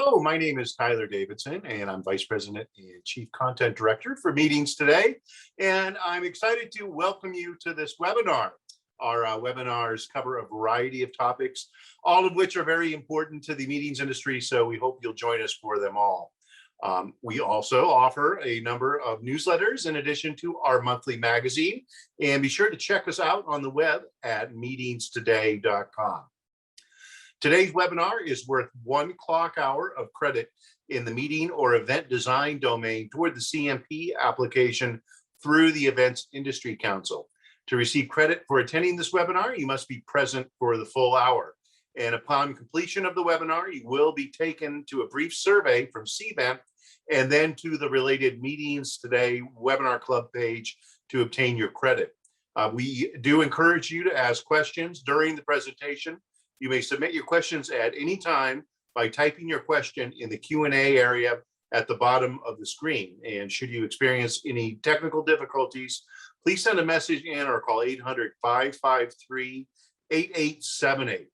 Hello, my name is Tyler Davidson, and I'm Vice President and Chief Content Director for Meetings Today. And I'm excited to welcome you to this webinar. Our webinars cover a variety of topics, all of which are very important to the meetings industry, so we hope you'll join us for them all. We also offer a number of newsletters in addition to our monthly magazine, and be sure to check us out on the web at meetingstoday.com. Today's webinar is worth 1 clock hour of credit in the meeting or event design domain toward the CMP application through the Events Industry Council. To receive credit for attending this webinar, you must be present for the full hour. And upon completion of the webinar, you will be taken to a brief survey from CVent and then to the related Meetings Today Webinar Club page to obtain your credit. We do encourage you to ask questions during the presentation. You may submit your questions at any time by typing your question in the Q&A area at the bottom of the screen. And should you experience any technical difficulties, please send a message in or call 800-553-8878.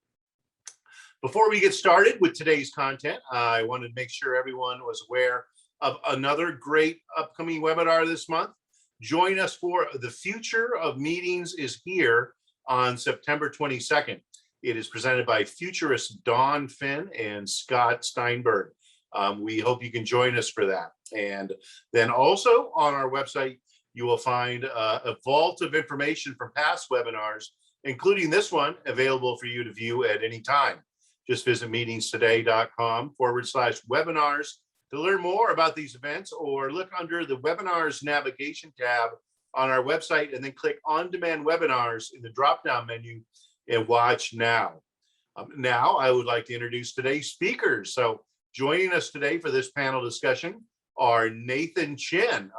Before we get started with today's content, I wanted to make sure everyone was aware of another great upcoming webinar this month. Join us for The Future of Meetings is Here on September 22nd. It is presented by futurists Dawn Finn and Scott Steinberg. We hope you can join us for that. And then also on our website, you will find a vault of information from past webinars, including this one, available for you to view at any time. Just visit meetingstoday.com/webinars to learn more about these events, or look under the webinars navigation tab on our website and then click on demand webinars in the drop-down menu and watch now. Now I would like to introduce today's speakers. So joining us today for this panel discussion are Nathan Chin.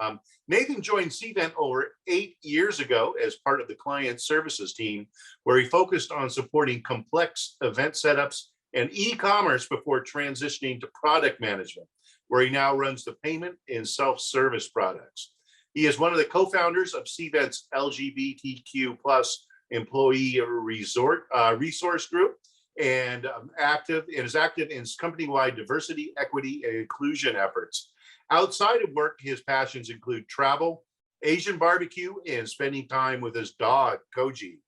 Nathan joined CVent over 8 years ago as part of the client services team, where he focused on supporting complex event setups and e-commerce before transitioning to product management, where he now runs the payment and self-service products. He is one of the co-founders of CVent's LGBTQ+ employee resource group, and is active in company-wide diversity, equity, and inclusion efforts. Outside of work, his passions include travel, Asian barbecue, and spending time with his dog, Koji.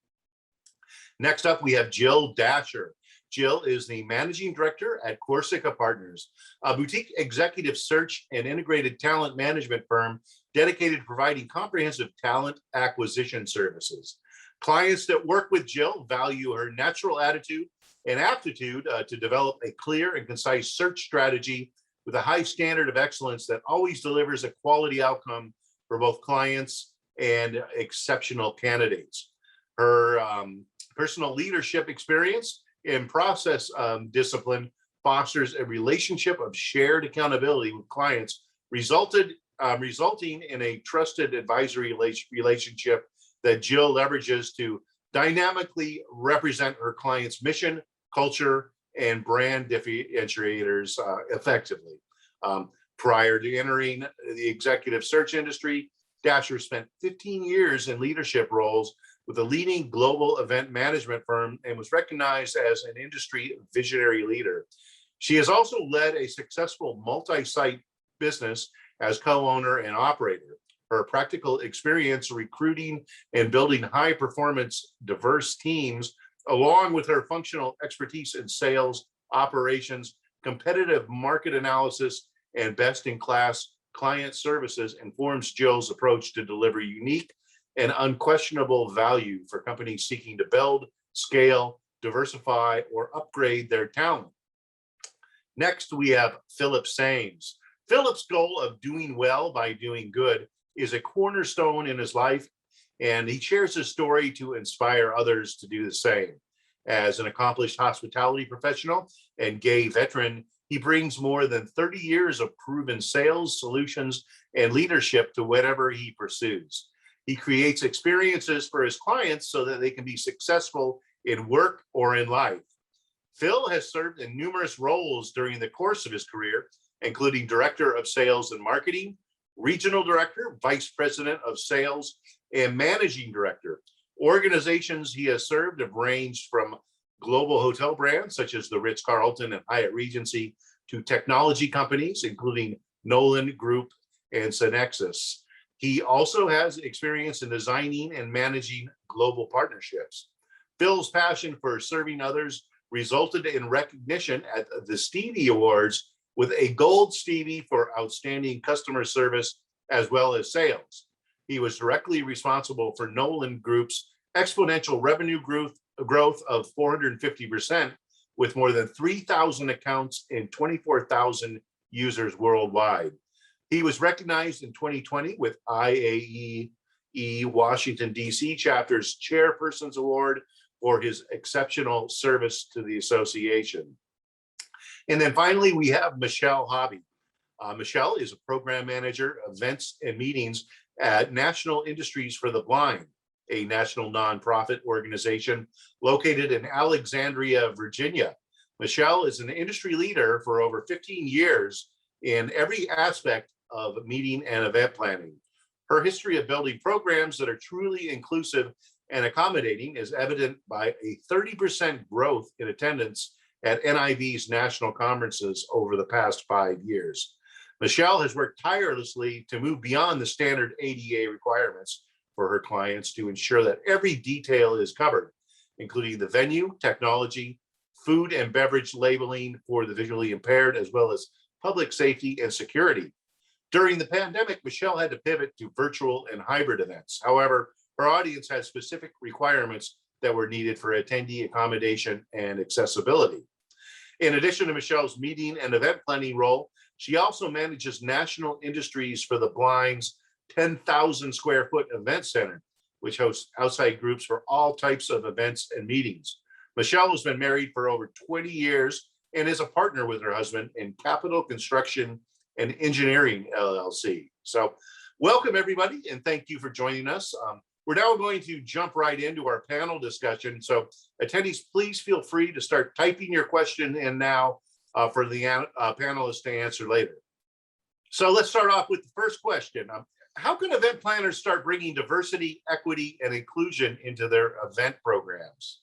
Next up, we have Jill Dasher. Jill is the managing director at Corsica Partners, a boutique executive search and integrated talent management firm dedicated to providing comprehensive talent acquisition services. Clients that work with Jill value her natural attitude and aptitude to develop a clear and concise search strategy with a high standard of excellence that always delivers a quality outcome for both clients and exceptional candidates. Her personal leadership experience and process discipline fosters a relationship of shared accountability with clients, resulting in a trusted advisory relationship that Jill leverages to dynamically represent her client's mission, culture, and brand differentiators effectively. Prior to entering the executive search industry, Dasher spent 15 years in leadership roles with a leading global event management firm and was recognized as an industry visionary leader. She has also led a successful multi-site business as co-owner and operator. Her practical experience recruiting and building high-performance, diverse teams, along with her functional expertise in sales, operations, competitive market analysis, and best-in-class client services, informs Jill's approach to deliver unique and unquestionable value for companies seeking to build, scale, diversify, or upgrade their talent. Next, we have Philip Sames. Philip's goal of doing well by doing good is a cornerstone in his life, and he shares his story to inspire others to do the same. As an accomplished hospitality professional and gay veteran, he brings more than 30 years of proven sales, solutions, and leadership to whatever he pursues. He creates experiences for his clients so that they can be successful in work or in life. Phil has served in numerous roles during the course of his career, including Director of Sales and Marketing, Regional Director, Vice President of Sales, and Managing Director. Organizations he has served have ranged from global hotel brands such as the Ritz-Carlton and Hyatt Regency to technology companies, including Nolan Group and Synexus. He also has experience in designing and managing global partnerships. Phil's passion for serving others resulted in recognition at the Stevie Awards with a Gold Stevie for outstanding customer service as well as sales. He was directly responsible for Nolan Group's exponential revenue growth of 450%, with more than 3,000 accounts and 24,000 users worldwide. He was recognized in 2020 with IAEE Washington, D.C. chapter's Chairperson's Award for his exceptional service to the association. And then finally, we have Michelle Hobby. Michelle is a program manager, events and meetings at National Industries for the Blind, a national nonprofit organization located in Alexandria, Virginia. Michelle is an industry leader for over 15 years in every aspect of meeting and event planning. Her history of building programs that are truly inclusive and accommodating is evident by a 30% growth in attendance at NIV's national conferences over the past 5 years. Michelle has worked tirelessly to move beyond the standard ADA requirements for her clients to ensure that every detail is covered, including the venue, technology, food and beverage labeling for the visually impaired, as well as public safety and security. During the pandemic, Michelle had to pivot to virtual and hybrid events. However, her audience had specific requirements that were needed for attendee accommodation and accessibility. In addition to Michelle's meeting and event planning role, she also manages National Industries for the Blind's 10,000 square foot event center, which hosts outside groups for all types of events and meetings. Michelle has been married for over 20 years and is a partner with her husband in Capital Construction and Engineering LLC. So welcome everybody, and thank you for joining us. We're now going to jump right into our panel discussion. So attendees, please feel free to start typing your question in now for the panelists to answer later. So let's start off with the first question. How can event planners start bringing diversity, equity, and inclusion into their event programs?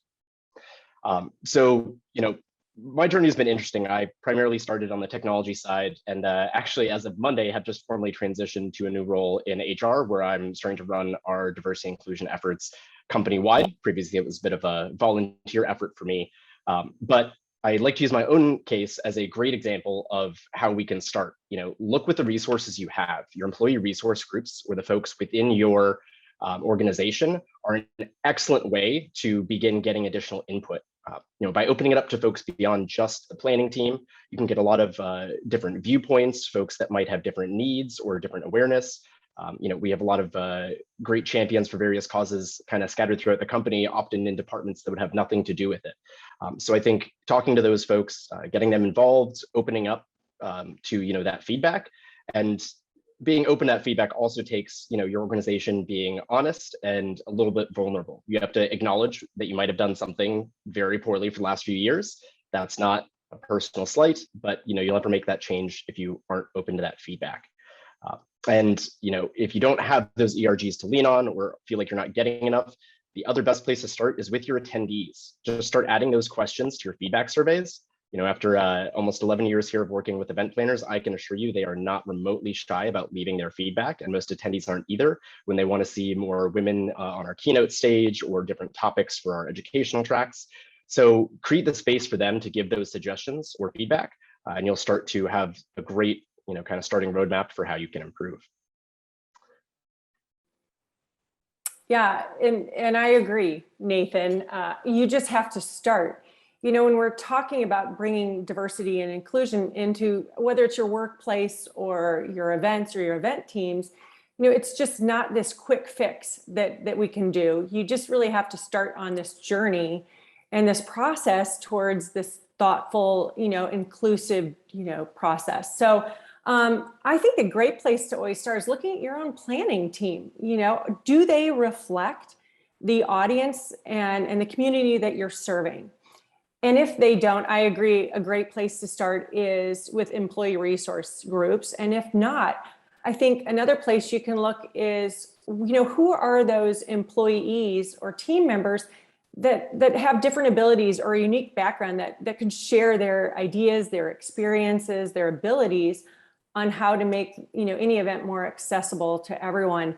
My journey has been interesting. I primarily started on the technology side, and actually, as of Monday, have just formally transitioned to a new role in HR, where I'm starting to run our diversity and inclusion efforts company-wide. Previously, it was a bit of a volunteer effort for me, but I like to use my own case as a great example of how we can start. Look with the resources you have. Your employee resource groups, or the folks within your organization, are an excellent way to begin getting additional input. By opening it up to folks beyond just the planning team, you can get a lot of different viewpoints, folks that might have different needs or different awareness. We have a lot of great champions for various causes kind of scattered throughout the company, often in departments that would have nothing to do with it. So I think talking to those folks, getting them involved, opening up to that feedback, and being open to that feedback also takes your organization being honest and a little bit vulnerable. You have to acknowledge that you might have done something very poorly for the last few years. That's not a personal slight, but you'll never make that change if you aren't open to that feedback. And if you don't have those ERGs to lean on or feel like you're not getting enough, the other best place to start is with your attendees. Just start adding those questions to your feedback surveys. After almost 11 years here of working with event planners, I can assure you they are not remotely shy about leaving their feedback, and most attendees aren't either when they want to see more women on our keynote stage or different topics for our educational tracks. So create the space for them to give those suggestions or feedback, and you'll start to have a great kind of starting roadmap for how you can improve. Yeah, and I agree, Nathan. You just have to start. When we're talking about bringing diversity and inclusion into whether it's your workplace or your events or your event teams, it's just not this quick fix that we can do. You just really have to start on this journey and this process towards this thoughtful, inclusive, process. So I think a great place to always start is looking at your own planning team. Do they reflect the audience and the community that you're serving? And if they don't, I agree, a great place to start is with employee resource groups. And if not, I think another place you can look is, who are those employees or team members that have different abilities or a unique background that could share their ideas, their experiences, their abilities on how to make any event more accessible to everyone.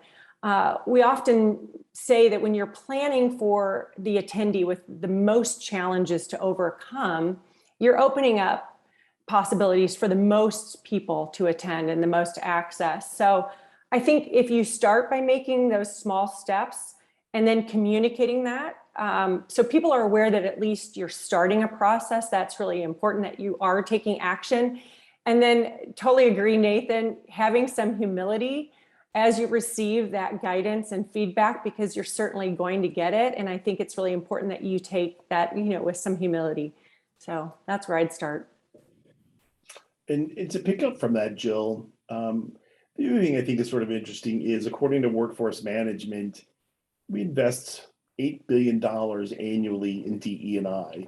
We often say that when you're planning for the attendee with the most challenges to overcome, you're opening up possibilities for the most people to attend and the most access. So I think if you start by making those small steps and then communicating that, so people are aware that at least you're starting a process, that's really important, that you are taking action. And then totally agree, Nathan, having some humility as you receive that guidance and feedback, because you're certainly going to get it. And I think it's really important that you take that, with some humility. So that's where I'd start. And to pick up from that, Jill, the other thing I think is sort of interesting is, according to Workforce Management, we invest $8 billion annually in DE&I.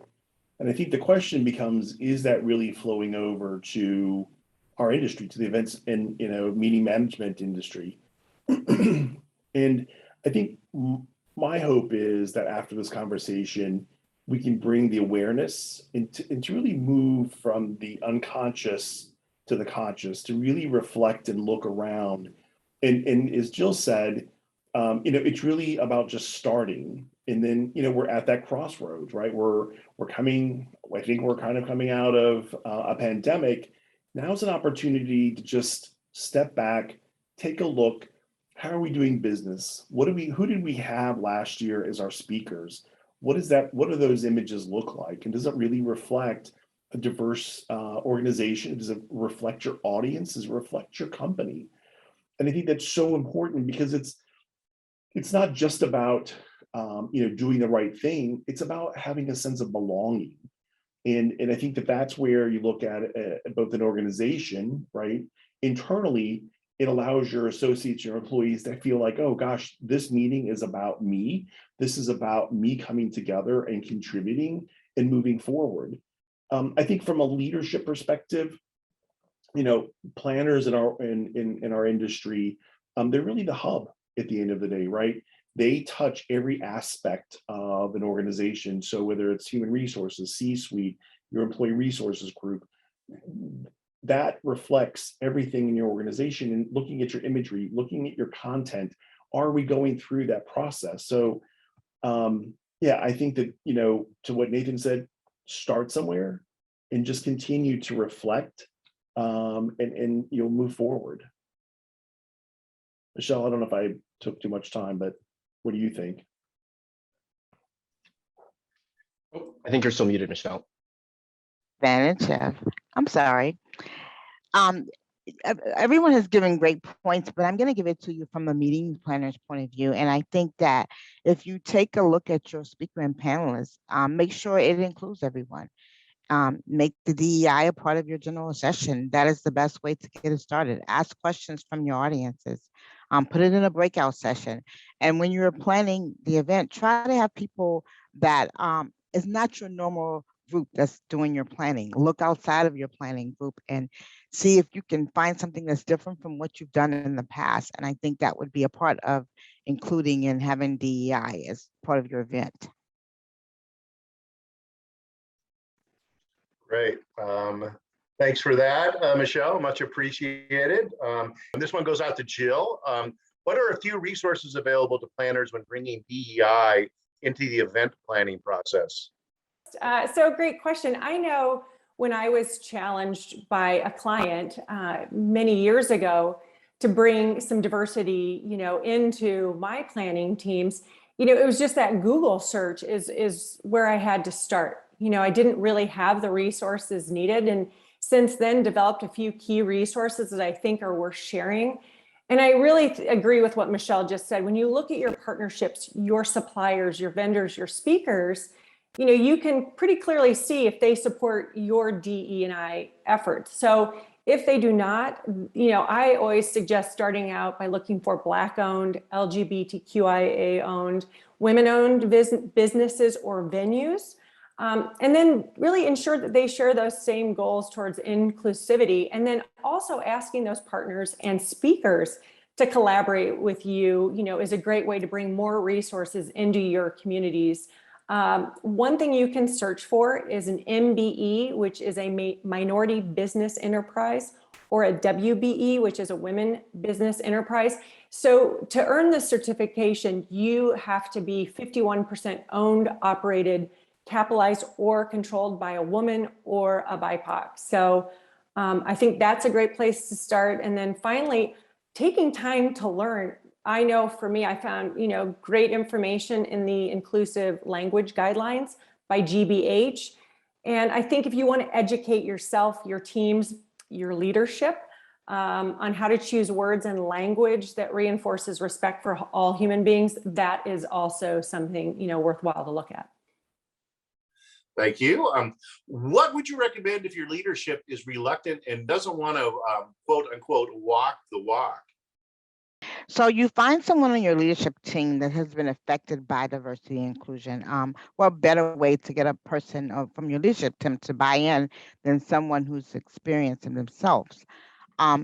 And I think the question becomes, is that really flowing over to our industry, to the events and meeting management industry? And I think my hope is that after this conversation, we can bring the awareness and to really move from the unconscious to the conscious, to really reflect and look around. And as Jill said, it's really about just starting. And then, we're at that crossroads, right? I think we're kind of coming out of a pandemic. Now's an opportunity to just step back, take a look. How are we doing business? Who did we have last year as our speakers? What do those images look like? And does it really reflect a diverse organization? Does it reflect your audience? Does it reflect your company? And I think that's so important, because it's not just about doing the right thing. It's about having a sense of belonging. And I think that's where you look at both an organization, right? Internally, it allows your associates, your employees to feel like, oh gosh, this meeting is about me. This is about me coming together and contributing and moving forward. I think from a leadership perspective, planners in our industry, they're really the hub at the end of the day, right? They touch every aspect of an organization. So whether it's human resources, C-suite, your employee resources group, that reflects everything in your organization. And looking at your imagery, looking at your content, are we going through that process? So I think that, to what Nathan said, start somewhere and just continue to reflect and you'll move forward. Michelle, I don't know if I took too much time, but what do you think? I think you're still muted, Michelle. Advantage of, I'm sorry. Everyone has given great points, but I'm going to give it to you from a meeting planner's point of view. And I think that if you take a look at your speaker and panelists, make sure it includes everyone. Make the DEI a part of your general session. That is the best way to get it started. Ask questions from your audiences. Put it in a breakout session. And when you're planning the event, try to have people that is not your normal group that's doing your planning. Look outside of your planning group and see if you can find something that's different from what you've done in the past. And I think that would be a part of including and having DEI as part of your event. Great. Thanks for that, Michelle. Much appreciated. And this one goes out to Jill. What are a few resources available to planners when bringing DEI into the event planning process? So great question. I know when I was challenged by a client many years ago to bring some diversity, into my planning teams, it was just that Google search is where I had to start. I didn't really have the resources needed. And since then developed a few key resources that I think are worth sharing. And I really agree with what Michelle just said. When you look at your partnerships, your suppliers, your vendors, your speakers, you can pretty clearly see if they support your DE&I efforts. So if they do not, I always suggest starting out by looking for Black-owned, LGBTQIA-owned, women-owned businesses or venues. And then really ensure that they share those same goals towards inclusivity. And then also asking those partners and speakers to collaborate with you, is a great way to bring more resources into your communities. One thing you can search for is an MBE, which is a minority business enterprise, or a WBE, which is a women business enterprise. So to earn this certification, you have to be 51% owned, operated, capitalized, or controlled by a woman or a BIPOC. So I think that's a great place to start. And then finally, taking time to learn. I know for me, I found, great information in the inclusive language guidelines by GBH. And I think if you want to educate yourself, your teams, your leadership on how to choose words and language that reinforces respect for all human beings, that is also something, worthwhile to look at. Thank you. What would you recommend if your leadership is reluctant and doesn't want to, quote unquote, walk the walk? So you find someone on your leadership team that has been affected by diversity and inclusion. What better way to get a person from your leadership team to buy in than someone who's experienced it themselves?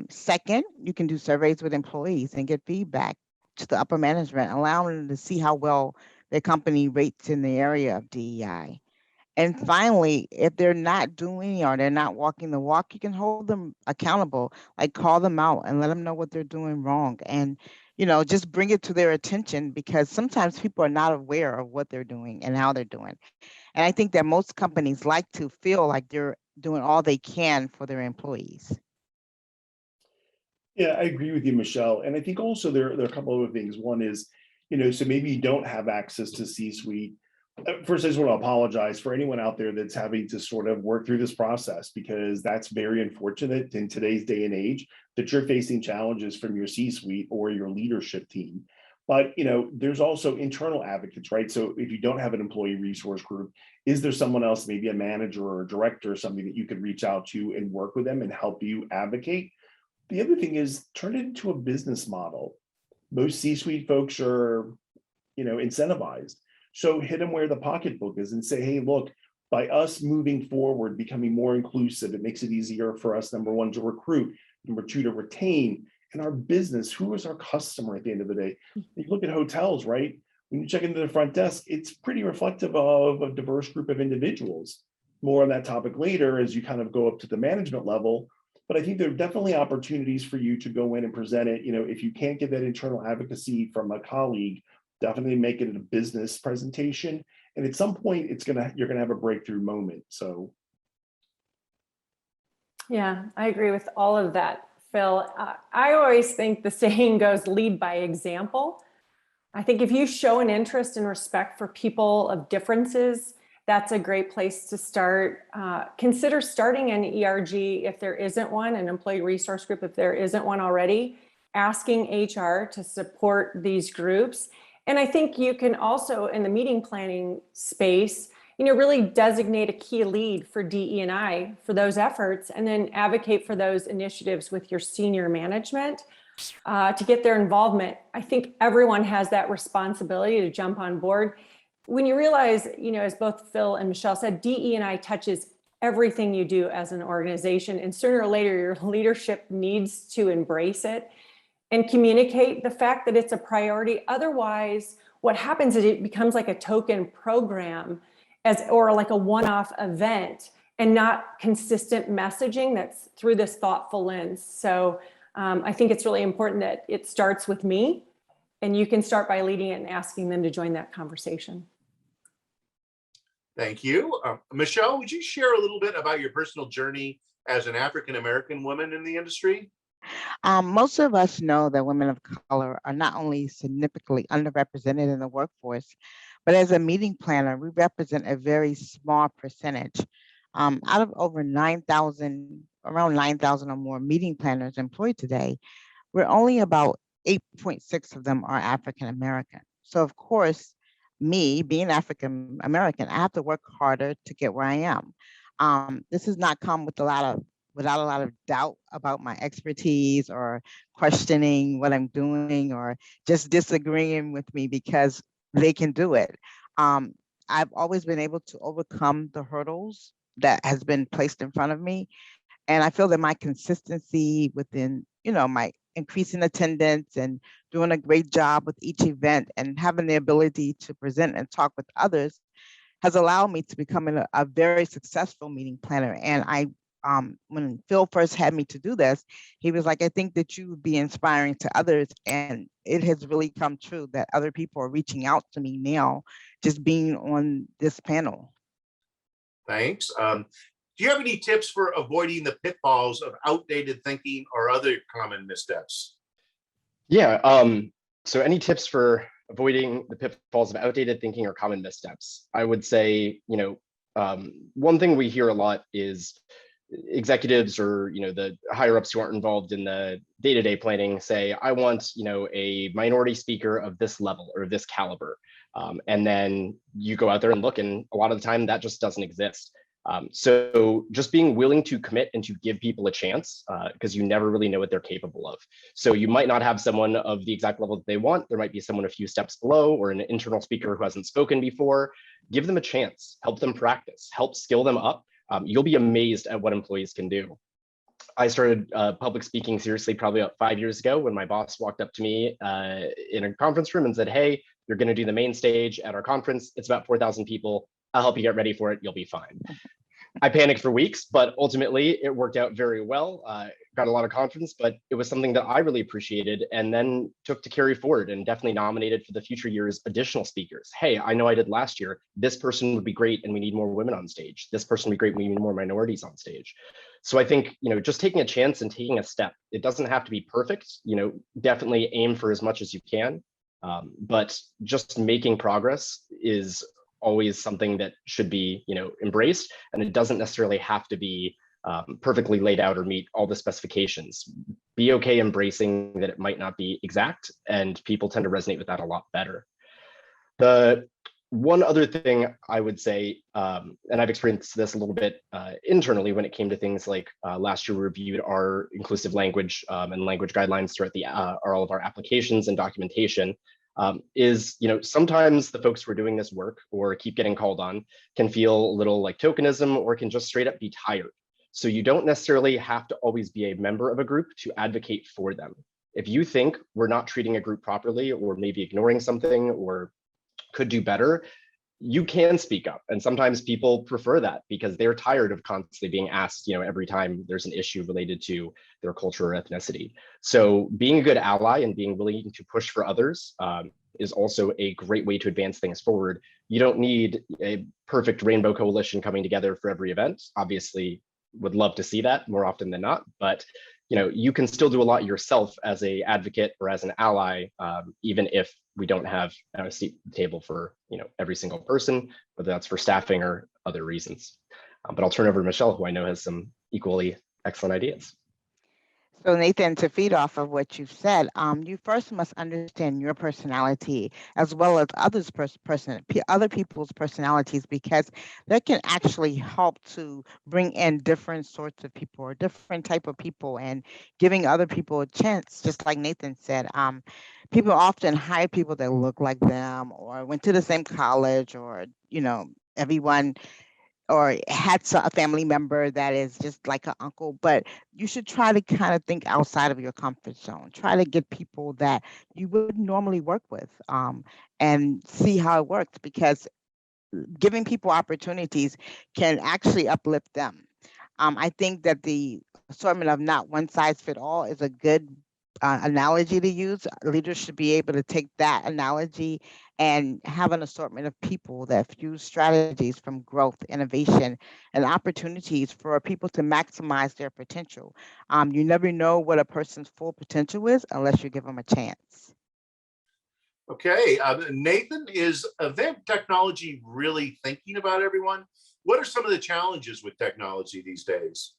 Second, you can do surveys with employees and get feedback to the upper management, allowing them to see how well their company rates in the area of DEI. And finally, if they're not doing or they're not walking the walk, you can hold them accountable, like call them out and let them know what they're doing wrong. And, just bring it to their attention, because sometimes people are not aware of what they're doing and how they're doing. And I think that most companies like to feel like they're doing all they can for their employees. Yeah, I agree with you, Michelle. And I think also there are a couple of other things. One is, so maybe you don't have access to C-suite. First, I just want to apologize for anyone out there that's having to sort of work through this process, because that's very unfortunate in today's day and age that you're facing challenges from your C-suite or your leadership team. But, there's also internal advocates, right? So if you don't have an employee resource group, is there someone else, maybe a manager or a director or something that you could reach out to and work with them and help you advocate? The other thing is turn it into a business model. Most C-suite folks are, incentivized. So hit them where the pocketbook is and say, hey, look, by us moving forward, becoming more inclusive, it makes it easier for us, number one, to recruit, number two, to retain. And our business, who is our customer at the end of the day? You look at hotels, right? When you check into the front desk, it's pretty reflective of a diverse group of individuals. More on that topic later as you kind of go up to the management level. But I think there are definitely opportunities for you to go in and present it. If you can't get that internal advocacy from a colleague, definitely make it a business presentation. And at some point, you're gonna have a breakthrough moment. So, Yeah, I agree with all of that, Phil. I always think the saying goes, lead by example. I think if you show an interest and respect for people of differences, that's a great place to start. Consider starting an ERG if there isn't one, an employee resource group if there isn't one already, asking HR to support these groups. And I think you can also, in the meeting planning space, really designate a key lead for DE&I for those efforts, and then advocate for those initiatives with your senior management to get their involvement. I think everyone has that responsibility to jump on board. When you realize, as both Phil and Michelle said, DE&I touches everything you do as an organization, and sooner or later your leadership needs to embrace it and communicate the fact that it's a priority. Otherwise, what happens is it becomes like a token program or like a one-off event, and not consistent messaging that's through this thoughtful lens. So I think it's really important that it starts with me, and you can start by leading it and asking them to join that conversation. Thank you. Michelle, would you share a little bit about your personal journey as an African-American woman in the industry? Most of us know that women of color are not only significantly underrepresented in the workforce, but as a meeting planner, we represent a very small percentage. Out of over 9,000, around 9,000 or more meeting planners employed today, we're only about 8.6 of them are African American. So of course, me being African American, I have to work harder to get where I am. This has not come without a lot of doubt about my expertise or questioning what I'm doing or just disagreeing with me because they can do it. I've always been able to overcome the hurdles that has been placed in front of me. And I feel that my consistency within, my increasing attendance and doing a great job with each event and having the ability to present and talk with others has allowed me to become a very successful meeting planner. And when Phil first had me to do this, he was like, I think that you would be inspiring to others. And it has really come true that other people are reaching out to me now, just being on this panel. Thanks. Do you have any tips for avoiding the pitfalls of outdated thinking or other common missteps? Yeah. So any tips for avoiding the pitfalls of outdated thinking or common missteps? I would say, one thing we hear a lot is executives or the higher ups who aren't involved in the day-to-day planning say, I want a minority speaker of this level or this caliber, and then you go out there and look, and a lot of the time that just doesn't exist. So just being willing to commit and to give people a chance, because you never really know what they're capable of. So you might not have someone of the exact level that they want. There might be someone a few steps below or an internal speaker who hasn't spoken before. Give them a chance, help them practice, help skill them up. You'll be amazed at what employees can do. I started public speaking seriously probably about 5 years ago when my boss walked up to me in a conference room and said, hey, you're going to do the main stage at our conference. It's about 4,000 people. I'll help you get ready for it. You'll be fine. I panicked for weeks, but ultimately it worked out very well. Got a lot of confidence, but it was something that I really appreciated and then took to carry forward and definitely nominated for the future years additional speakers. Hey, I know I did last year. This person would be great and we need more women on stage. This person would be great and we need more minorities on stage. So I think, just taking a chance and taking a step. It doesn't have to be perfect, definitely aim for as much as you can. But just making progress is always something that should be embraced, and it doesn't necessarily have to be perfectly laid out or meet all the specifications. Be okay embracing that it might not be exact, and people tend to resonate with that a lot better. The one other thing I would say, and I've experienced this a little bit internally when it came to things like last year we reviewed our inclusive language and language guidelines throughout all of our applications and documentation. Is sometimes the folks who are doing this work or keep getting called on can feel a little like tokenism or can just straight up be tired. So you don't necessarily have to always be a member of a group to advocate for them. If you think we're not treating a group properly or maybe ignoring something or could do better, you can speak up. And sometimes people prefer that because they're tired of constantly being asked, every time there's an issue related to their culture or ethnicity. So being a good ally and being willing to push for others is also a great way to advance things forward. You don't need a perfect rainbow coalition coming together for every event. Obviously, would love to see that more often than not, but you can still do a lot yourself as an advocate or as an ally, even if we don't have a seat at the table for every single person, whether that's for staffing or other reasons. But I'll turn over to Michelle, who I know has some equally excellent ideas. So Nathan, to feed off of what you've said, you first must understand your personality as well as other people's personalities, because that can actually help to bring in different sorts of people or different type of people and giving other people a chance. Just like Nathan said, people often hire people that look like them or went to the same college or everyone or had a family member that is just like an uncle, but you should try to kind of think outside of your comfort zone. Try to get people that you would normally work with and see how it works, because giving people opportunities can actually uplift them. I think that the assortment of not one size fit all is a good analogy to use. Leaders should be able to take that analogy and have an assortment of people that fuse strategies from growth, innovation, and opportunities for people to maximize their potential. You never know what a person's full potential is unless you give them a chance. Okay, Nathan, is event technology really thinking about everyone? What are some of the challenges with technology these days?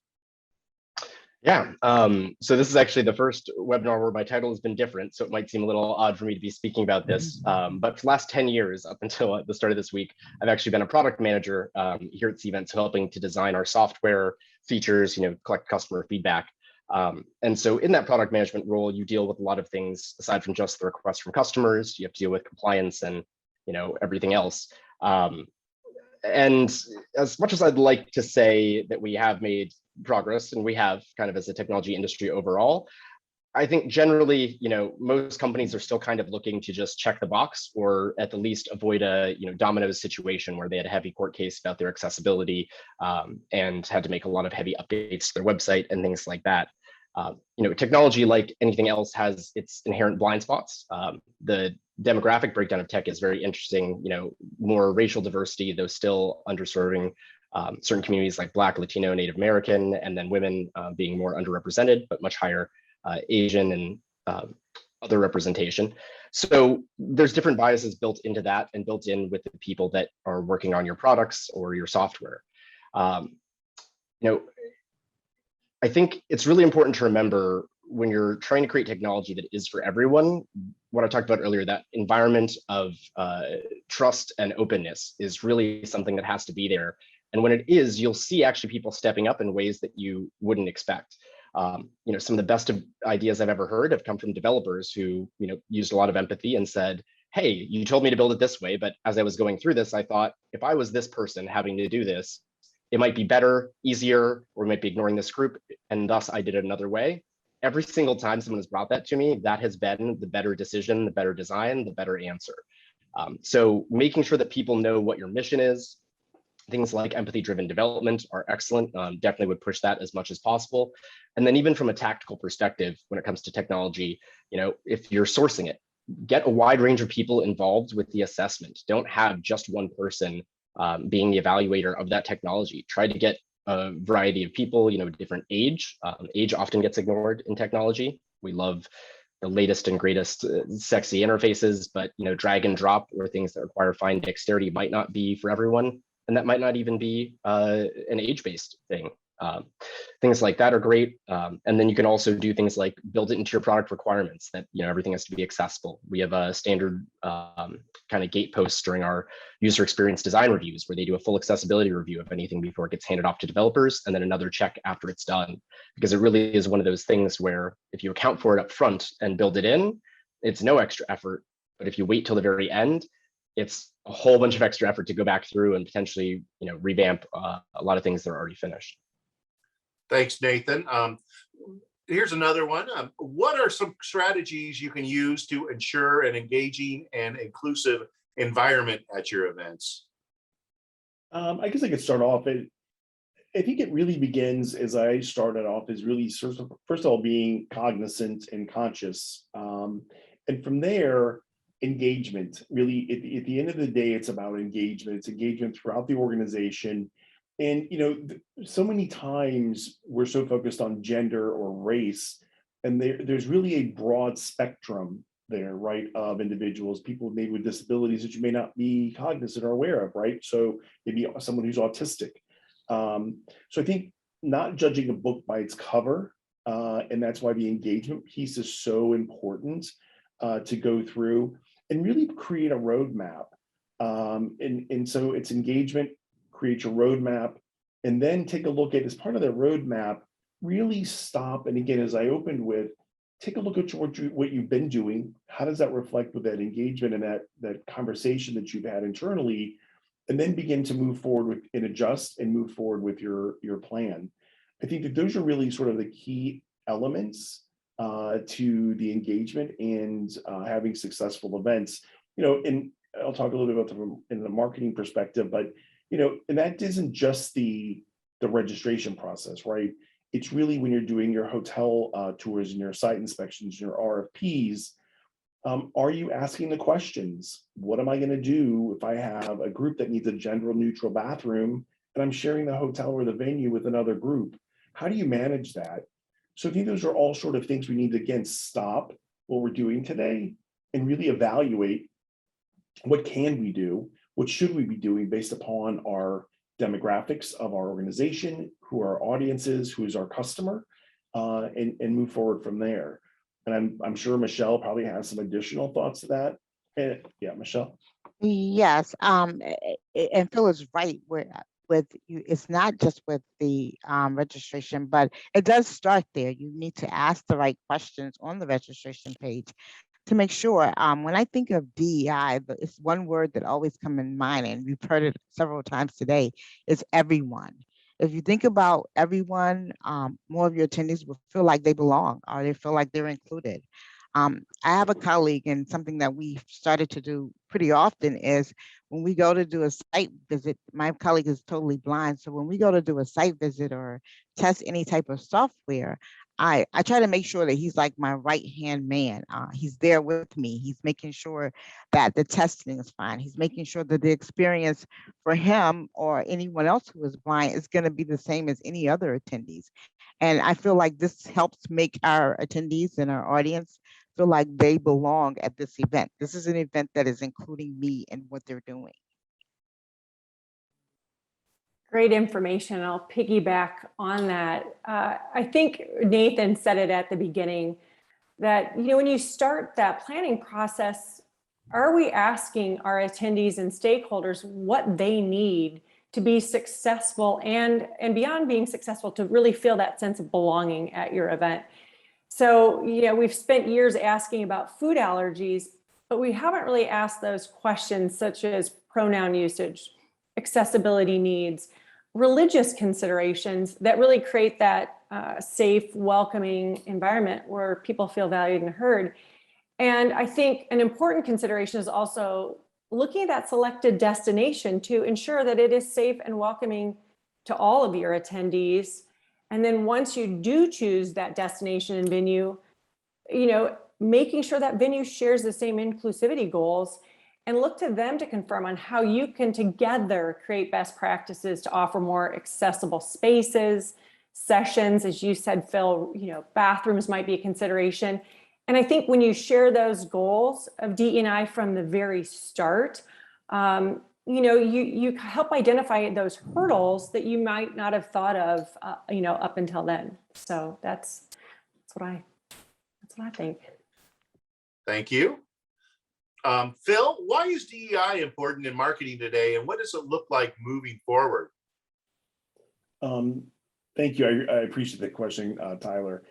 Yeah, so this is actually the first webinar where my title has been different, so it might seem a little odd for me to be speaking about this, but for the last 10 years, up until the start of this week, I've actually been a product manager here at Cvent, so helping to design our software features, collect customer feedback. And so in that product management role, you deal with a lot of things aside from just the requests from customers. You have to deal with compliance and everything else. And as much as I'd like to say that we have made progress, and we have kind of as a technology industry overall, I think generally, most companies are still kind of looking to just check the box, or at the least avoid a, Domino's situation where they had a heavy court case about their accessibility, and had to make a lot of heavy updates to their website and things like that. Technology, like anything else, has its inherent blind spots. The demographic breakdown of tech is very interesting. More racial diversity, though still underserving certain communities like Black, Latino, Native American, and then women being more underrepresented, but much higher Asian and other representation. So there's different biases built into that and built in with the people that are working on your products or your software. I think it's really important to remember when you're trying to create technology that is for everyone, what I talked about earlier, that environment of trust and openness is really something that has to be there. And when it is, you'll see actually people stepping up in ways that you wouldn't expect. Some of the best ideas I've ever heard have come from developers who, used a lot of empathy and said, hey, you told me to build it this way, but as I was going through this, I thought if I was this person having to do this, it might be better, easier, or we might be ignoring this group, and thus I did it another way. Every single time someone has brought that to me, that has been the better decision, the better design, the better answer. So making sure that people know what your mission is, things like empathy-driven development are excellent. Definitely would push that as much as possible. And then even from a tactical perspective, when it comes to technology, if you're sourcing it, get a wide range of people involved with the assessment. Don't have just one person being the evaluator of that technology. Try to get a variety of people, different age. Age often gets ignored in technology. We love the latest and greatest sexy interfaces, but drag and drop or things that require fine dexterity might not be for everyone. And that might not even be an age-based thing. Things like that are great. And then you can also do things like build it into your product requirements that, everything has to be accessible. We have a standard kind of gate posts during our user experience design reviews where they do a full accessibility review of anything before it gets handed off to developers, and then another check after it's done. Because it really is one of those things where if you account for it up front and build it in, it's no extra effort. But if you wait till the very end, it's a whole bunch of extra effort to go back through and potentially, revamp a lot of things that are already finished. Thanks, Nathan. Here's another one. What are some strategies you can use to ensure an engaging and inclusive environment at your events? I guess I could start off. I think it really begins, as I started off, is really first of all being cognizant and conscious, and from there, engagement. Really, at the end of the day, it's about engagement. It's engagement throughout the organization. And so many times we're so focused on gender or race, and there's really a broad spectrum there, right, of individuals, people maybe with disabilities that you may not be cognizant or aware of, right? So maybe someone who's autistic. So I think not judging a book by its cover, and that's why the engagement piece is so important to go through and really create a roadmap. And so it's engagement, create your roadmap, and then take a look at, as part of that roadmap, really stop. And again, as I opened with, take a look at what you've been doing. How does that reflect with that engagement and that conversation that you've had internally? And then begin to move forward with and adjust and move forward with your plan. I think that those are really sort of the key elements to the engagement and having successful events. And I'll talk a little bit about them in the marketing perspective, but and that isn't just the registration process, right? It's really when you're doing your hotel tours and your site inspections, your RFPs. Are you asking the questions? What am I going to do if I have a group that needs a gender neutral bathroom and I'm sharing the hotel or the venue with another group? How do you manage that? So I think those are all sort of things we need to, again, stop what we're doing today and really evaluate what can we do, what should we be doing based upon our demographics of our organization, who our audience is, who is our customer, and move forward from there. And I'm sure Michelle probably has some additional thoughts to that. And yeah, Michelle. Yes, and Phil is right. With you, it's not just with the registration, but it does start there. You need to ask the right questions on the registration page to make sure. When I think of DEI, it's one word that always comes in mind, and we've heard it several times today, is everyone. If you think about everyone, more of your attendees will feel like they belong or they feel like they're included. I have a colleague, and something that we've started to do pretty often is when we go to do a site visit, my colleague is totally blind. So when we go to do a site visit or test any type of software, I try to make sure that he's like my right hand man. He's there with me. He's making sure that the testing is fine. He's making sure that the experience for him or anyone else who is blind is going to be the same as any other attendees. And I feel like this helps make our attendees and our audience feel like they belong at this event. This is an event that is including me and what they're doing. Great information. I'll piggyback on that. I think Nathan said it at the beginning that, when you start that planning process, are we asking our attendees and stakeholders what they need to be successful and beyond being successful, to really feel that sense of belonging at your event? So, we've spent years asking about food allergies, but we haven't really asked those questions such as pronoun usage, accessibility needs, religious considerations that really create that safe, welcoming environment where people feel valued and heard. And I think an important consideration is also looking at that selected destination to ensure that it is safe and welcoming to all of your attendees. And then once you do choose that destination and venue, making sure that venue shares the same inclusivity goals, and look to them to confirm on how you can together create best practices to offer more accessible spaces, sessions. As you said, Phil, bathrooms might be a consideration. And I think when you share those goals of DE&I from the very start, you help identify those hurdles that you might not have thought of, up until then. So that's what I think. Thank you. Phil, why is DEI important in marketing today, and what does it look like moving forward? Thank you. I appreciate the question, Tyler.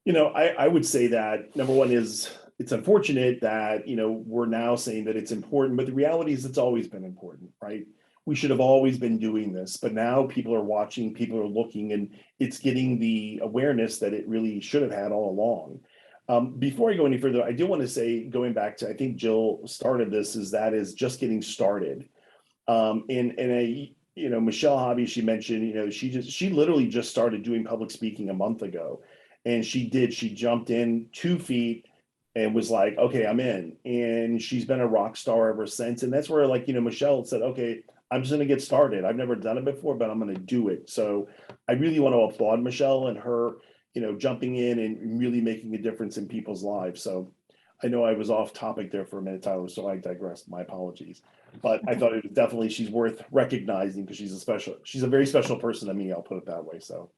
I would say that number one is it's unfortunate that, we're now saying that it's important, but the reality is it's always been important, right? We should have always been doing this, but now people are watching, people are looking, and it's getting the awareness that it really should have had all along. Before I go any further, I do want to say, going back to, I think Jill started this, is just getting started. Michelle Hobby, she mentioned, she literally just started doing public speaking a month ago. And she jumped in 2 feet and was like, okay, I'm in. And she's been a rock star ever since. And that's where, Michelle said, okay, I'm just going to get started. I've never done it before, but I'm going to do it. So I really want to applaud Michelle and her, jumping in and really making a difference in people's lives. So I know I was off topic there for a minute, Tyler, so I digressed. My apologies. But I thought it was definitely, she's worth recognizing because she's a very special person to me. I'll put it that way. So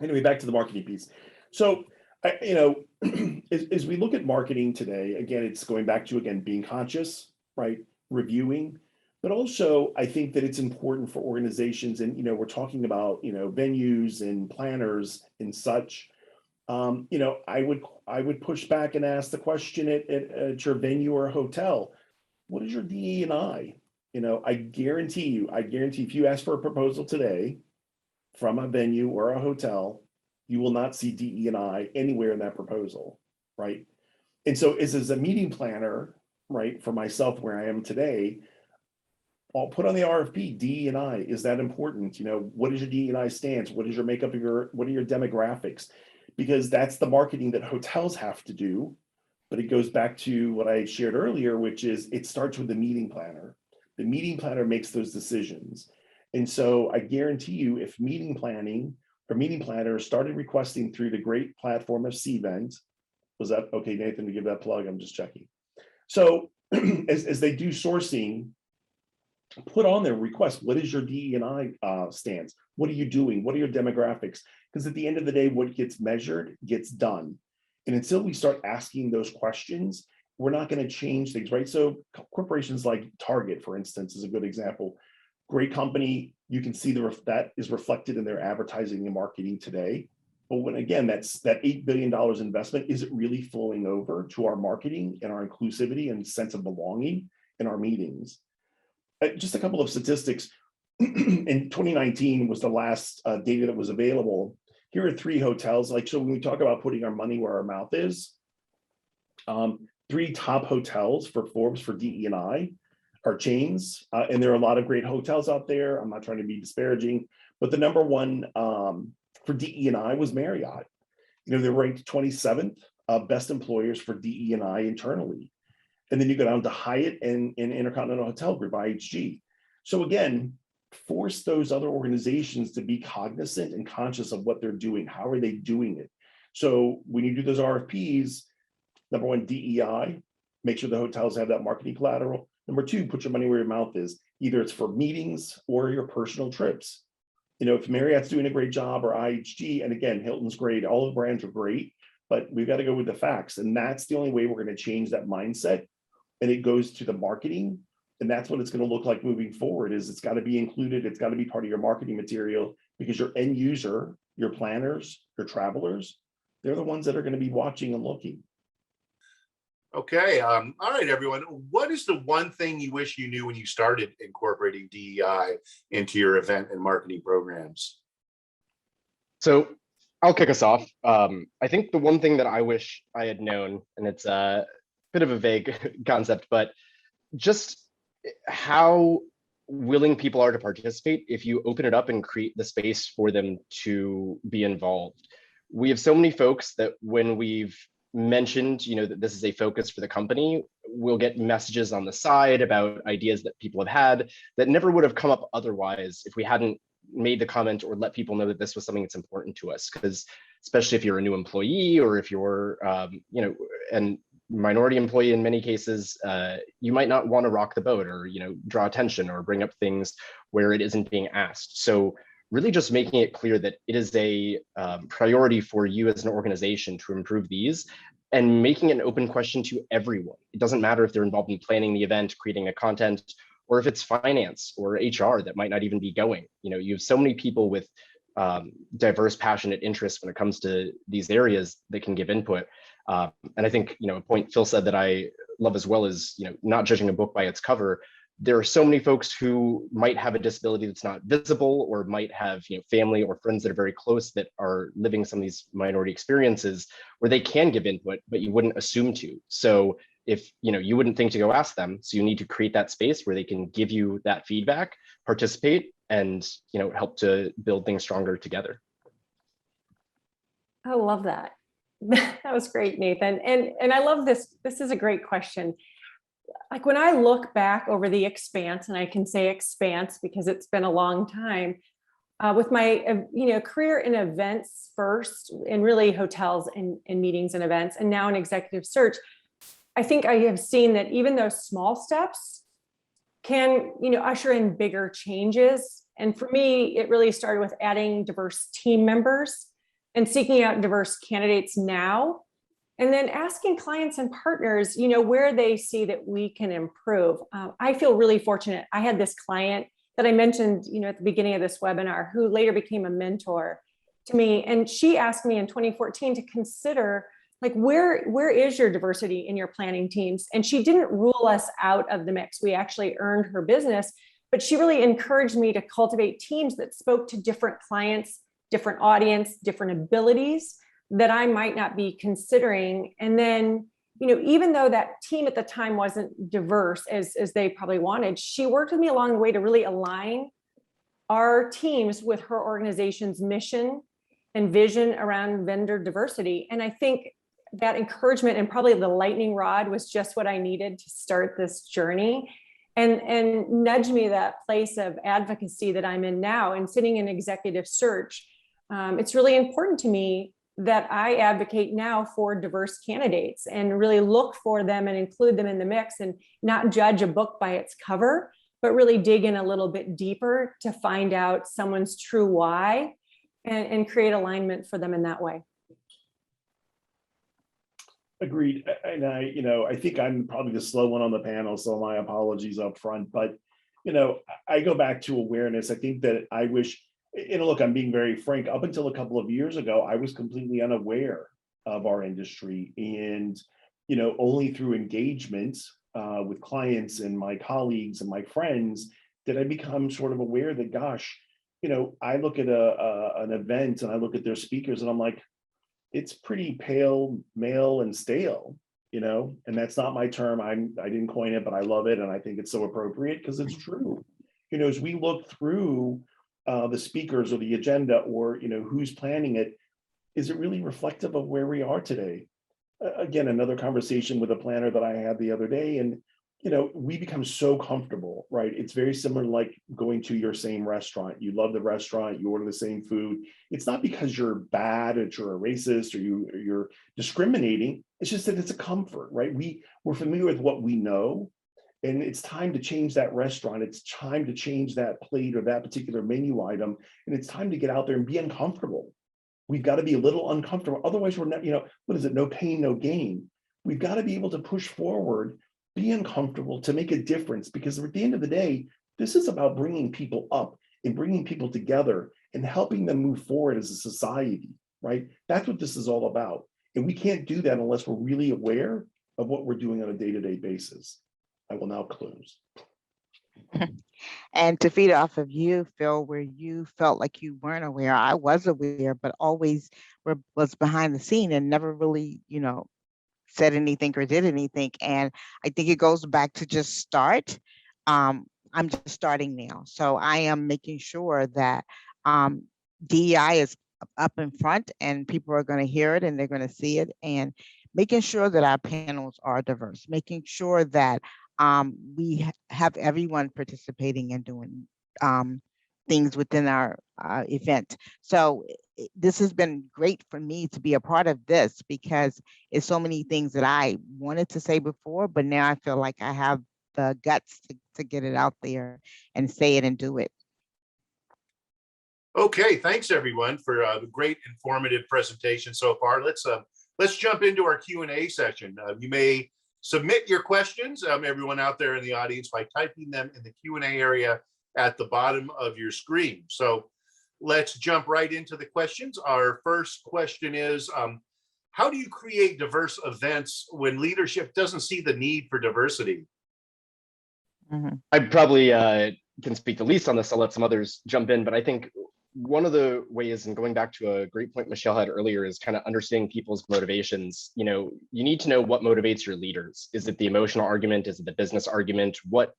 anyway, back to the marketing piece. So, as we look at marketing today, again, it's going back to, being conscious, right? Reviewing, but also I think that it's important for organizations, and, we're talking about, venues and planners and such. I would push back and ask the question at your venue or hotel, what is your DE&I? I guarantee if you ask for a proposal today from a venue or a hotel, you will not see DE&I anywhere in that proposal, right? And so as a meeting planner, right, for myself where I am today, I'll put on the RFP, DE&I, is that important? What is your DE&I stance? What is your makeup of what are your demographics? Because that's the marketing that hotels have to do. But it goes back to what I shared earlier, which is it starts with the meeting planner. The meeting planner makes those decisions. And so I guarantee you, if meeting planning or meeting planners started requesting through the great platform of Cvent, was that okay, Nathan, to give that plug? I'm just checking. So as they do sourcing, put on their request, what is your DE&I stance? What are you doing? What are your demographics? Because at the end of the day, what gets measured gets done. And until we start asking those questions, we're not going to change things, right? So corporations like Target, for instance, is a good example. Great company, you can see that is reflected in their advertising and marketing today. But when, again, that $8 billion investment, is it really flowing over to our marketing and our inclusivity and sense of belonging in our meetings? Just a couple of statistics. in 2019 was the last data that was available. Here are 3 hotels. Like, so when we talk about putting our money where our mouth is, 3 top hotels for Forbes for DE&I are chains. And there are a lot of great hotels out there. I'm not trying to be disparaging, but the number one for DE&I was Marriott. You know, they're ranked 27th best employers for DE&I internally. And then you go down to Hyatt and Intercontinental Hotel Group, IHG. So again, force those other organizations to be cognizant and conscious of what they're doing. How are they doing it? So when you do those RFPs, number 1, DEI, make sure the hotels have that marketing collateral. Number 2, put your money where your mouth is. Either it's for meetings or your personal trips. You know, if Marriott's doing a great job or IHG, and again, Hilton's great, all the brands are great, but we've got to go with the facts. And that's the only way we're going to change that mindset. And it goes to the marketing. And that's what it's going to look like moving forward. Is it's got to be included. It's got to be part of your marketing material, because your end user, your planners, your travelers, they're the ones that are going to be watching and looking. Okay. All right, everyone. What is the one thing you wish you knew when you started incorporating DEI into your event and marketing programs? So I'll kick us off. I think the one thing that I wish I had known, and it's a bit of a vague concept, but just how willing people are to participate if you open it up and create the space for them to be involved. We have so many folks that when we've mentioned, you know, that this is a focus for the company, we'll get messages on the side about ideas that people have had that never would have come up otherwise if we hadn't made the comment or let people know that this was something that's important to us. Because especially if you're a new employee, or if you're, you know, and minority employee in many cases, you might not want to rock the boat, or, you know, draw attention or bring up things where it isn't being asked. So really just making it clear that it is a priority for you as an organization to improve these, and making it an open question to everyone. It doesn't matter if they're involved in planning the event, creating a content, or if it's finance or HR that might not even be going. You know, you have so many people with diverse, passionate interests when it comes to these areas that can give input. And I think, you know, a point Phil said that I love as well is, you know, not judging a book by its cover. There are so many folks who might have a disability that's not visible, or might have, you know, family or friends that are very close that are living some of these minority experiences where they can give input, but you wouldn't assume to. So if, you know, you wouldn't think to go ask them, so you need to create that space where they can give you that feedback, participate, and, you know, help to build things stronger together. I love that. That was great, Nathan. And I love this. This is a great question. Like, when I look back over the expanse, and I can say expanse because it's been a long time, with my you know, career in events first, and really hotels and meetings and events, and now in executive search, I think I have seen that even those small steps can, you know, usher in bigger changes. And for me, it really started with adding diverse team members and seeking out diverse candidates now, and then asking clients and partners, you know, where they see that we can improve. I feel really fortunate. I had this client that I mentioned, you know, at the beginning of this webinar, who later became a mentor to me. And she asked me in 2014 to consider, like, where is your diversity in your planning teams? And she didn't rule us out of the mix. We actually earned her business, but she really encouraged me to cultivate teams that spoke to different clients, different audience, different abilities that I might not be considering. And then, you know, even though that team at the time wasn't diverse as they probably wanted, she worked with me along the way to really align our teams with her organization's mission and vision around vendor diversity. And I think that encouragement and probably the lightning rod was just what I needed to start this journey, and nudge me that place of advocacy that I'm in now. And sitting in executive search, it's really important to me that I advocate now for diverse candidates, and really look for them and include them in the mix, and not judge a book by its cover, but really dig in a little bit deeper to find out someone's true why, and create alignment for them in that way. Agreed. And I, you know, I think I'm probably the slow one on the panel, so my apologies up front. But, you know, I go back to awareness. I think that I wish, you know, look, I'm being very frank. Up until a couple of years ago, I was completely unaware of our industry. And, you know, only through engagement with clients and my colleagues and my friends Did I become sort of aware that, gosh, I look at an event and I look at their speakers and I'm like, it's pretty pale, male, and stale, and that's not my term. I didn't coin it, but I love it, and I think it's so appropriate because it's true. As we look through the speakers or the agenda, or who's planning it, is it really reflective of where we are today? Again, another conversation with a planner that I had the other day, and we become so comfortable, right? It's very similar, like going to your same restaurant. You love the restaurant, you order the same food. It's not because you're bad, or you're a racist, or you're discriminating. It's just that it's a comfort, right? We're familiar with what we know, and it's time to change that restaurant. It's time to change that plate or that particular menu item, and it's time to get out there and be uncomfortable. We've got to be a little uncomfortable. Otherwise, we're not, what is it? No pain, no gain. We've got to be able to push forward, be uncomfortable to make a difference, because at the end of the day, this is about bringing people up and bringing people together and helping them move forward as a society, right? That's what this is all about. And we can't do that unless we're really aware of what we're doing on a day-to-day basis. I will now close. And to feed off of you, Phil, where you felt like you weren't aware, I was aware, but always was behind the scene and never really, said anything or did anything. And I think it goes back to just start. I'm just starting now. So I am making sure that DEI is up in front and people are going to hear it and they're going to see it, and making sure that our panels are diverse, making sure that we have everyone participating and doing things within our event. So this has been great for me to be a part of this, because it's so many things that I wanted to say before, but now I feel like I have the guts to get it out there and say it and do it. Okay, thanks everyone for the great informative presentation so far. Let's jump into our Q&A session. You may submit your questions, everyone out there in the audience, by typing them in the Q&A area at the bottom of your screen. So let's jump right into the questions. Our first question is, how do you create diverse events when leadership doesn't see the need for diversity? Mm-hmm. I probably can speak the least on this. I'll let some others jump in, but I think one of the ways, and going back to a great point Michelle had earlier, is kind of understanding people's motivations. You need to know what motivates your leaders. Is it the emotional argument? Is it the business argument? What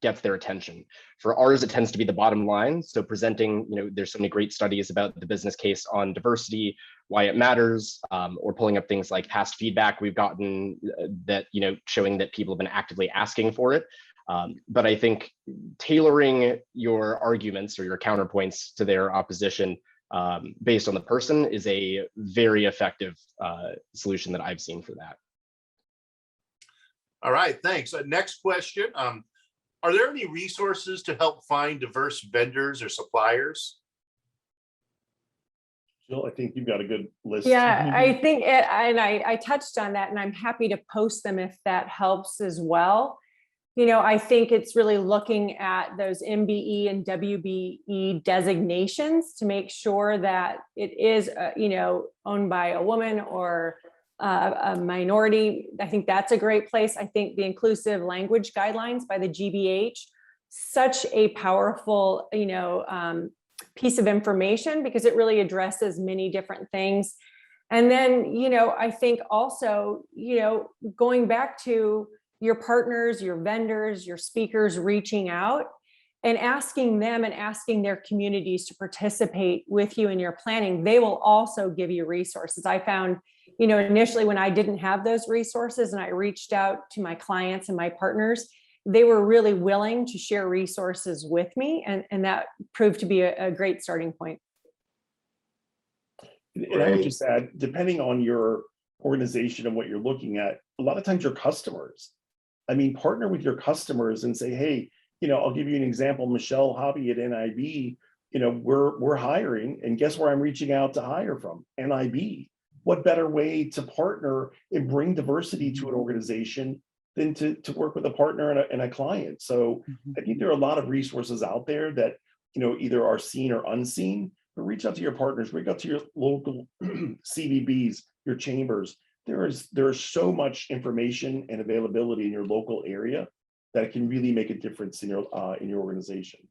gets their attention? For ours, it tends to be the bottom line. So presenting, there's so many great studies about the business case on diversity, why it matters, or pulling up things like past feedback we've gotten that, showing that people have been actively asking for it. But I think tailoring your arguments or your counterpoints to their opposition based on the person is a very effective solution that I've seen for that. All right, thanks. Next question. Are there any resources to help find diverse vendors or suppliers? Jill, I think you've got a good list. Yeah, I think, and I touched on that, and I'm happy to post them if that helps as well. I think it's really looking at those MBE and WBE designations to make sure that it is, owned by a woman or a minority. I think that's a great place. I think the inclusive language guidelines by the GBH, such a powerful, piece of information, because it really addresses many different things. And then, I think also, going back to your partners, your vendors, your speakers, reaching out and asking them and asking their communities to participate with you in your planning. They will also give you resources. I found, initially when I didn't have those resources and I reached out to my clients and my partners, they were really willing to share resources with me. And that proved to be a great starting point. And I would just add, depending on your organization and what you're looking at, a lot of times your customers, partner with your customers and say, hey, I'll give you an example. Michelle Hobby at NIB, we're hiring, and guess where I'm reaching out to hire from? NIB. What better way to partner and bring diversity to an organization than to work with a partner and a client? So I think there are a lot of resources out there that, either are seen or unseen, but reach out to your partners, reach out to your local CVBs, your chambers. There is so much information and availability in your local area that it can really make a difference in your organization.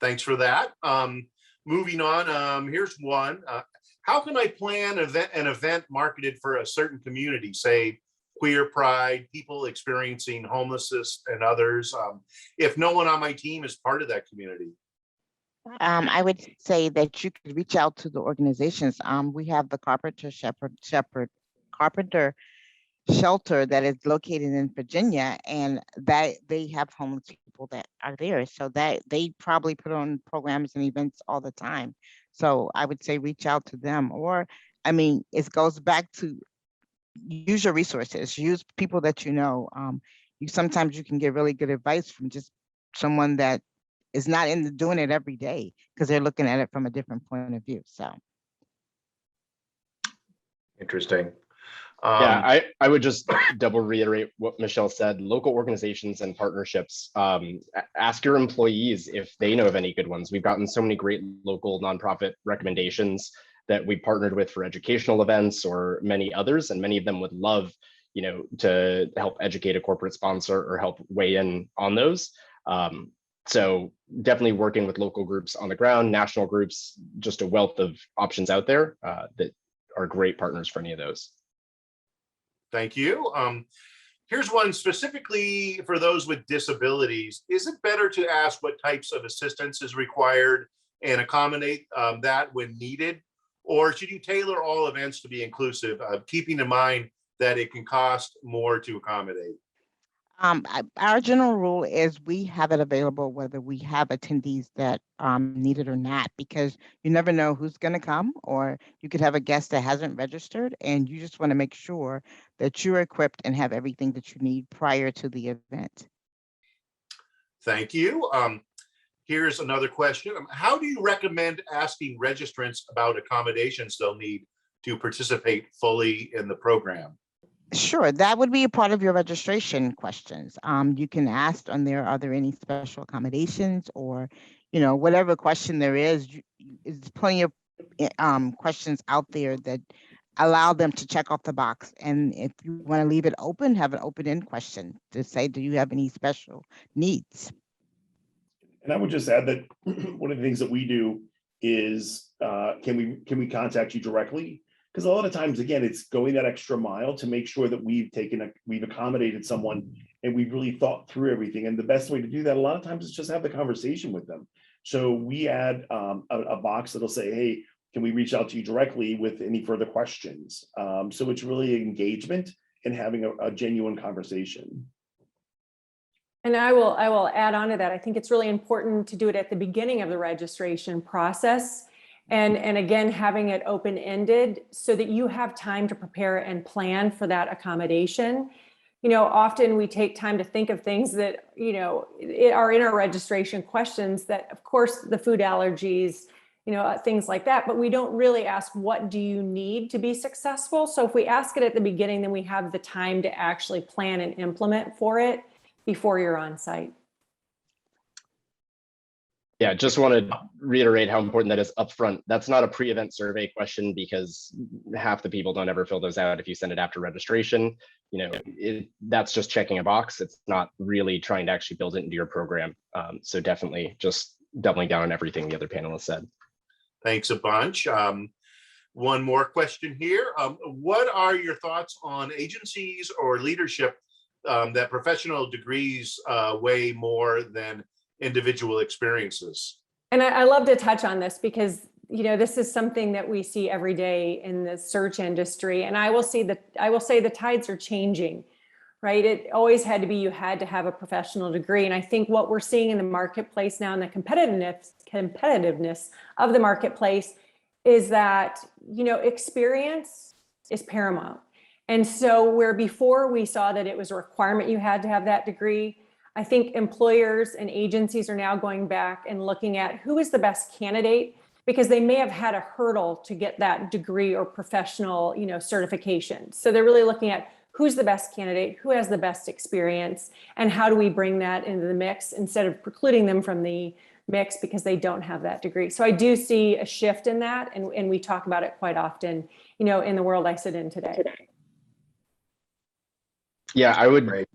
Thanks for that. Moving on, here's one. How can I plan an event marketed for a certain community, say queer pride, people experiencing homelessness and others, if no one on my team is part of that community? I would say that you could reach out to the organizations. We have the Carpenter Shelter that is located in Virginia, and that they have homeless people that are there. So that they probably put on programs and events all the time. So I would say reach out to them. Or, I mean, it goes back to use your resources, use people that you know. Sometimes you can get really good advice from just someone that is not doing it every day, because they're looking at it from a different point of view. So Interesting. Yeah, I would just double reiterate what Michelle said. Local organizations and partnerships, ask your employees if they know of any good ones. We've gotten so many great local nonprofit recommendations that we partnered with for educational events or many others, and many of them would love, to help educate a corporate sponsor or help weigh in on those. So definitely working with local groups on the ground, national groups, just a wealth of options out there that are great partners for any of those. Thank you. Here's one specifically for those with disabilities. Is it better to ask what types of assistance is required and accommodate that when needed? Or should you tailor all events to be inclusive, keeping in mind that it can cost more to accommodate? Our general rule is we have it available whether we have attendees that need it or not, because you never know who's going to come, or you could have a guest that hasn't registered, and you just want to make sure that you're equipped and have everything that you need prior to the event. Thank you. Here's another question. How do you recommend asking registrants about accommodations they'll need to participate fully in the program? Sure, that would be a part of your registration questions. You can ask on there, are there any special accommodations, or, whatever question there is, there's plenty of questions out there that allow them to check off the box. And if you want to leave it open, have an open-end question to say, do you have any special needs? And I would just add that one of the things that we do is, can we contact you directly? Because a lot of times, again, it's going that extra mile to make sure that we've accommodated someone and we've really thought through everything. And the best way to do that a lot of times is just have the conversation with them. So we add a box that'll say, hey, can we reach out to you directly with any further questions? So it's really engagement and having a genuine conversation. And I will add on to that. I think it's really important to do it at the beginning of the registration process. And again, having it open-ended so that you have time to prepare and plan for that accommodation. Often we take time to think of things that, are in our registration questions that, of course, the food allergies, things like that, but we don't really ask, what do you need to be successful? So if we ask it at the beginning, then we have the time to actually plan and implement for it before you're on site. Yeah, just want to reiterate how important that is upfront. That's not a pre-event survey question, because half the people don't ever fill those out if you send it after registration. That's just checking a box. It's not really trying to actually build it into your program. So definitely just doubling down on everything the other panelists said. Thanks a bunch. One more question here. What are your thoughts on agencies or leadership that professional degrees weigh more than individual experiences? And I love to touch on this because, this is something that we see every day in the search industry. And I will say the tides are changing, right? It always had to be, you had to have a professional degree. And I think what we're seeing in the marketplace now, and the competitiveness of the marketplace, is that, experience is paramount. And so where before we saw that it was a requirement you had to have that degree, I think employers and agencies are now going back and looking at who is the best candidate, because they may have had a hurdle to get that degree or professional, certification. So they're really looking at who's the best candidate, who has the best experience, and how do we bring that into the mix instead of precluding them from the mix because they don't have that degree. So I do see a shift in that, and we talk about it quite often, in the world I sit in today. Yeah, I would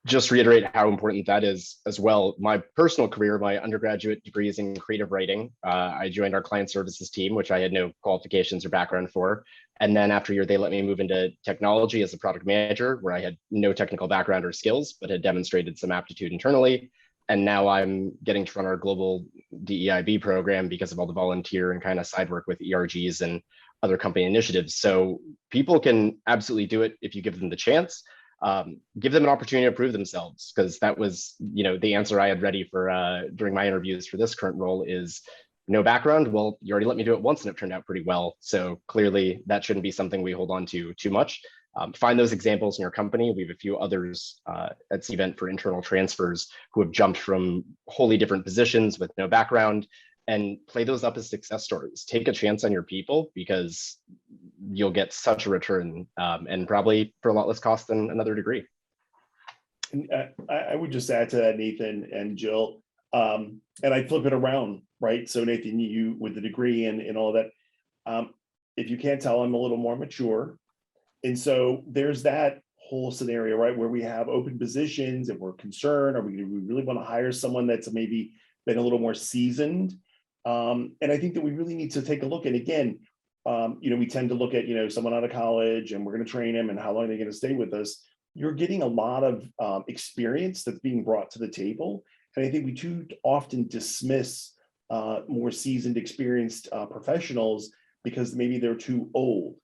just reiterate how important that is as well. My personal career, my undergraduate degree is in creative writing. I joined our client services team, which I had no qualifications or background for. And then after a year, they let me move into technology as a product manager, where I had no technical background or skills, but had demonstrated some aptitude internally. And now I'm getting to run our global DEIB program because of all the volunteer and kind of side work with ERGs and other company initiatives. So people can absolutely do it if you give them the chance. Give them an opportunity to prove themselves, because that was, the answer I had ready for during my interviews for this current role is no background. Well, you already let me do it once and it turned out pretty well. So clearly that shouldn't be something we hold on to too much. Find those examples in your company. We have a few others at Cvent for internal transfers who have jumped from wholly different positions with no background, and play those up as success stories. Take a chance on your people, because you'll get such a return, and probably for a lot less cost than another degree. And I would just add to that, Nathan and Jill, and I flip it around, right? So Nathan, you with the degree and all that, if you can't tell, I'm a little more mature. And so there's that whole scenario, right, where we have open positions and we're concerned, we really want to hire someone that's maybe been a little more seasoned? And I think that we really need to take a look. And again, we tend to look at, someone out of college and we're going to train them and how long they're going to stay with us. You're getting a lot of experience that's being brought to the table. And I think we too often dismiss more seasoned, experienced professionals because maybe they're too old.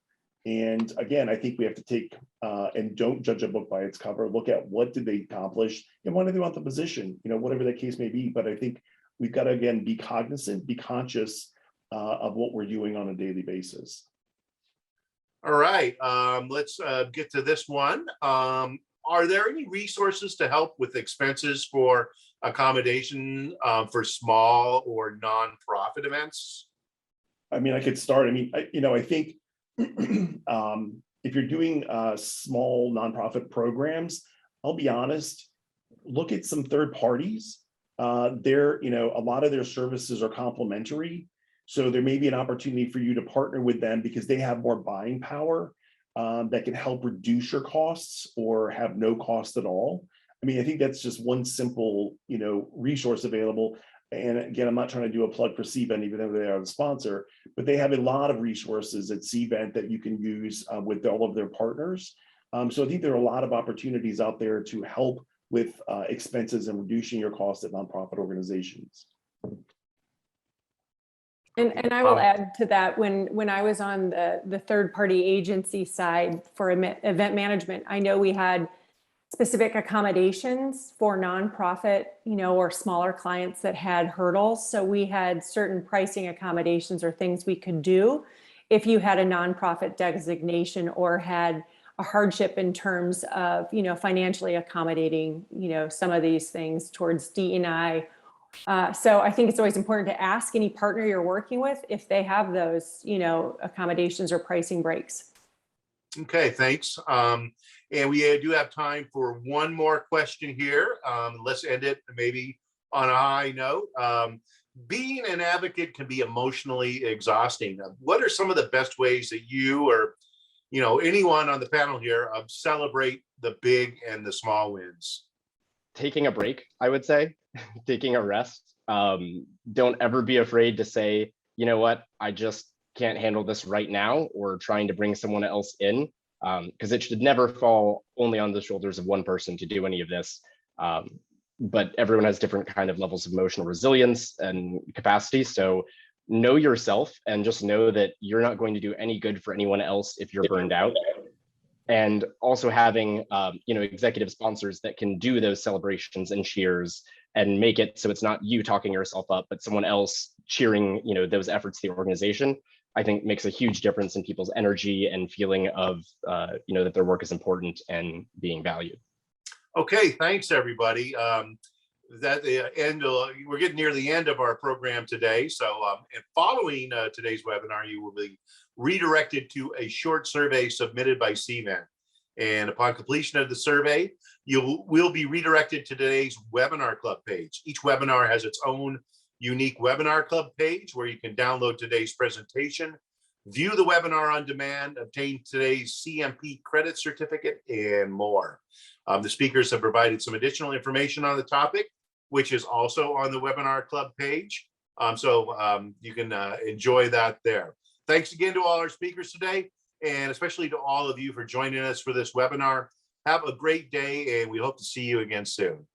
And again, I think we have to take and don't judge a book by its cover. Look at what did they accomplish and why do they want the position, whatever that case may be. But I think we've got to, again, be cognizant, be conscious of what we're doing on a daily basis. All right, let's get to this one. Are there any resources to help with expenses for accommodation for small or nonprofit events? I mean, I could start. I mean, I think if you're doing small nonprofit programs, I'll be honest, look at some third parties. A lot of their services are complementary. So there may be an opportunity for you to partner with them because they have more buying power that can help reduce your costs or have no cost at all. I mean, I think that's just one simple, resource available. And again, I'm not trying to do a plug for Cvent, even though they are the sponsor, but they have a lot of resources at Cvent that you can use with all of their partners. So I think there are a lot of opportunities out there to help with expenses and reducing your costs at nonprofit organizations. And I will add to that, when I was on the third party agency side for event management, I know we had specific accommodations for nonprofit, or smaller clients that had hurdles. So we had certain pricing accommodations or things we could do if you had a nonprofit designation or had a hardship in terms of, financially accommodating, some of these things towards D&I. So I think it's always important to ask any partner you're working with if they have those, accommodations or pricing breaks. Okay, thanks. And we do have time for one more question here. Let's end it maybe on a high note. Being an advocate can be emotionally exhausting. What are some of the best ways that you or anyone on the panel here celebrate the big and the small wins? Taking a break, I would say, taking a rest. Don't ever be afraid to say, you know what, I just can't handle this right now, or trying to bring someone else in, because it should never fall only on the shoulders of one person to do any of this. But everyone has different kind of levels of emotional resilience and capacity. So know yourself and just know that you're not going to do any good for anyone else if you're burned out. And also having executive sponsors that can do those celebrations and cheers and make it so it's not you talking yourself up, but someone else cheering those efforts of the organization, I think makes a huge difference in people's energy and feeling of that their work is important and being valued. Okay, thanks everybody. We're getting near the end of our program today. So and following today's webinar, you will be redirected to a short survey submitted by Cvent. And upon completion of the survey, you will be redirected to today's webinar club page. Each webinar has its own unique webinar club page where you can download today's presentation, view the webinar on demand, obtain today's CMP credit certificate, and more. The speakers have provided some additional information on the topic, which is also on the Webinar Club page. So you can enjoy that there. Thanks again to all our speakers today, and especially to all of you for joining us for this webinar. Have a great day, and we hope to see you again soon.